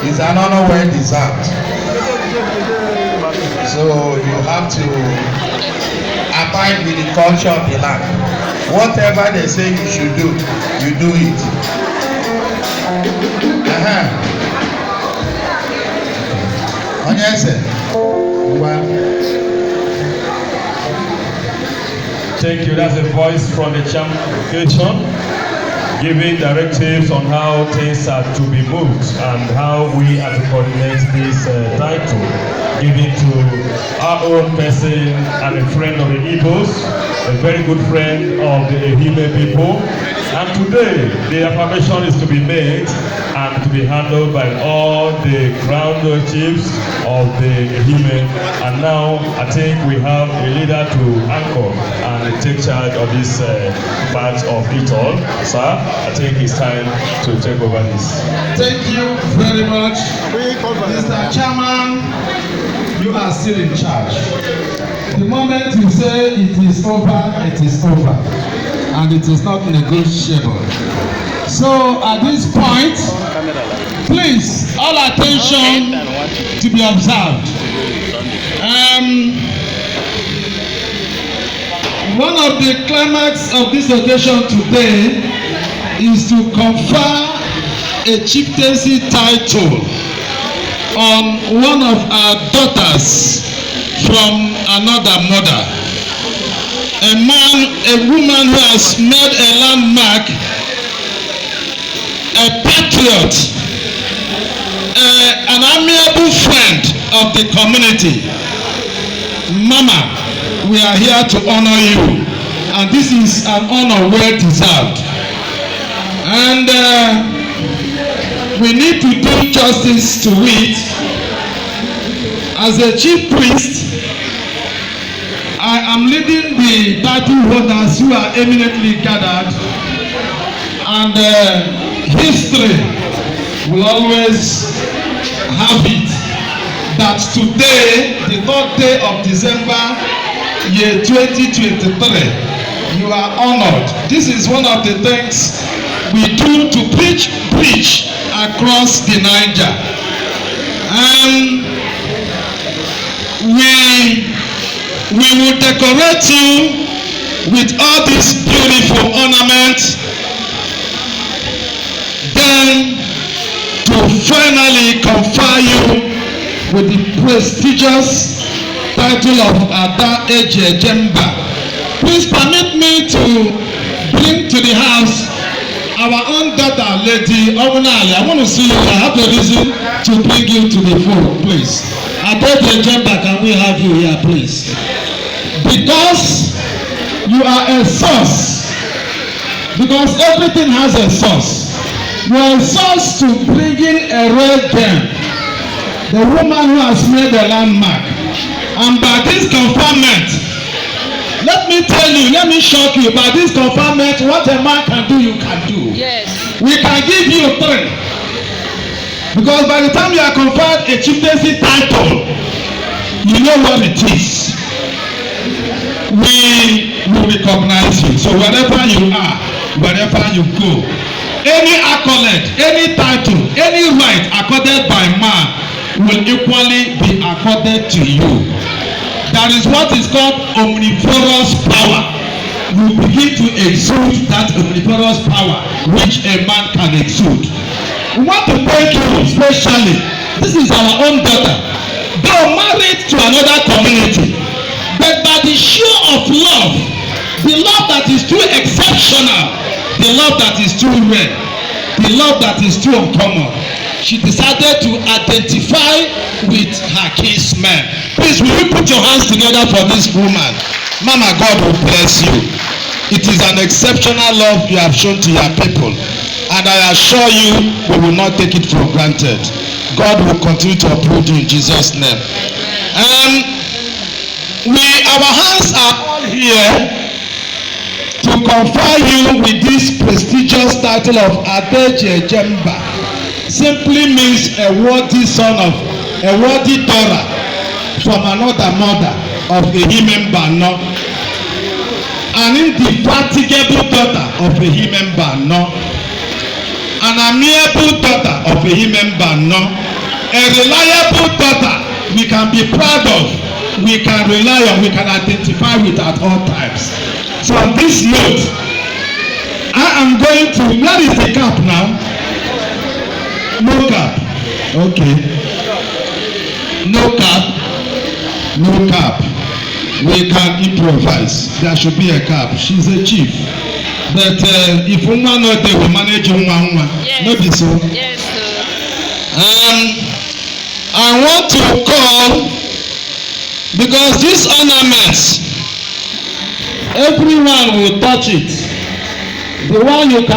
It's an honor well deserved. So you have to abide with the culture of the land. Whatever they say you should do, you do it. Thank you. That's a voice from the chairman of the occasion, giving directives on how things are to be moved and how we are to coordinate this title, given to our own person and a friend of the Igbos, a very good friend of the Igbo people. And today, the affirmation is to be made and to be handled by all the ground chiefs of the Igbo. And now, I think we have a leader to anchor and take charge of this part of it all. Sir, I think it's time to take over this. Thank you very much. Mr. Chairman, you are still in charge. The moment you say it is over, it is over. And it is not negotiable. So at this point, please, all attention to be observed. One of the climax of this occasion today is to confer a chieftaincy title on one of our daughters from another mother. A woman who has made a landmark, a patriot, an amiable friend of the community. Mama, we are here to honor you, and this is an honor well deserved. And we need to do justice to it. As a chief priest, I am leading the title holders who are eminently gathered, and history will always have it that today, the 3rd day of December, year 2023, you are honored. This is one of the things we do to preach across the Niger. And we will decorate you with all these beautiful ornaments, then to finally confer you with the prestigious title of Ada Eje Jemba. Please permit me to bring to the house our own daughter, Lady Ogunale. I want to see you. I have a reason to bring you to the phone, please. Ada Eje Jemba, can we have you here, please? Because you are a source. Because everything has a source. You are a source to bring in a rare gem. The woman who has made a landmark. And by this conferment, let me tell you, let me shock you, by this conferment, what a man can do, you can do. Yes. We can give you 3. Because by the time you are conferred a chieftaincy title, you know what it is. We will recognize you. So wherever you are, wherever you go, any accolade, any title, any right accorded by man will equally be accorded to you. That is what is called omnivorous power. You begin to exude that omnivorous power which a man can exude. We want to thank you especially. This is our own daughter. Though married to another community, but by the show of love, the love that is too exceptional, the love that is too rare, the love that is too uncommon, she decided to identify with her kinsman. Please, will you put your hands together for this woman? Mama, God will bless you. It is an exceptional love you have shown to your people, and I assure you, we will not take it for granted. God will continue to uphold you in Jesus' name. Our hands are all here to confer you with this prestigious title of Ada Eje Jemba. Simply means a worthy son of a worthy daughter from another mother of a human Bano, an indefatigable daughter of a human Bano, an amiable daughter of a human Bano, A reliable daughter we can be proud of, we can rely on, we can identify with at all times. So on this note, I am going to, where is the cap now? No cap. Okay. No cap. No cap. We can improvise. There should be a cap. She's a chief. But if woman not there, we manage one. Yes. No be so. Yes, sir. I want to call, because these ornaments, everyone will touch it. The one you can